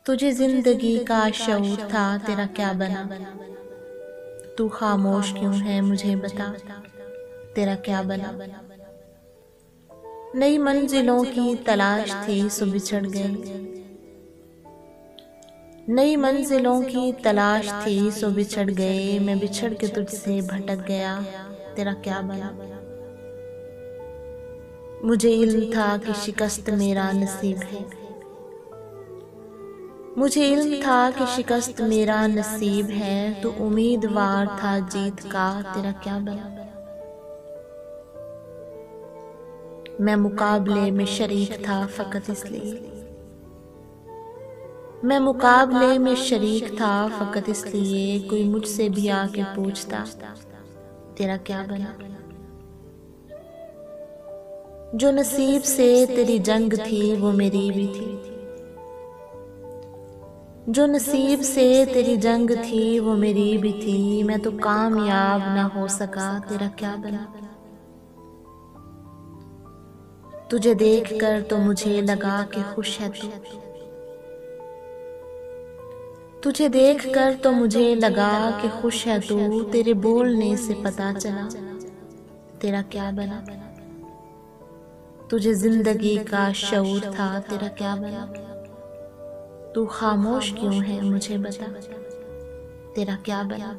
तुझे जिंदगी का शऊर था, तेरा क्या बना? तू खामोश क्यों है मुझे बता, तेरा क्या बना? नई मंजिलों की तलाश थी सो बिछड़ गए, नई मंजिलों की तलाश थी सो बिछड़ गए। मैं बिछड़ के तुझसे भटक गया, तेरा क्या बना? मुझे इल्म था कि शिकस्त मेरा नसीब है, मुझे इल्म था कि शिकस्त मेरा नसीब है। तो उम्मीदवार था जीत का, तेरा क्या बना? मैं मुकाबले में शरीक था फकत इसलिए, मैं मुकाबले में शरीक था फकत इसलिए। कोई मुझसे भी आके पूछता, तेरा क्या बना? जो नसीब से तेरी जंग थी वो मेरी भी थी, जो नसीब से तेरी जंग थी वो मेरी भी थी। मैं तो कामयाब ना हो सका, तेरा क्या बना? तुझे देखकर तो मुझे लगा कि खुश है तू, तुझे देखकर तो मुझे लगा कि खुश है तू। तेरे बोलने से पता चला, तेरा क्या बना? तुझे जिंदगी का शऊर था, तेरा क्या बना? तू खामोश क्यों है मुझे बता, तेरा क्या बना?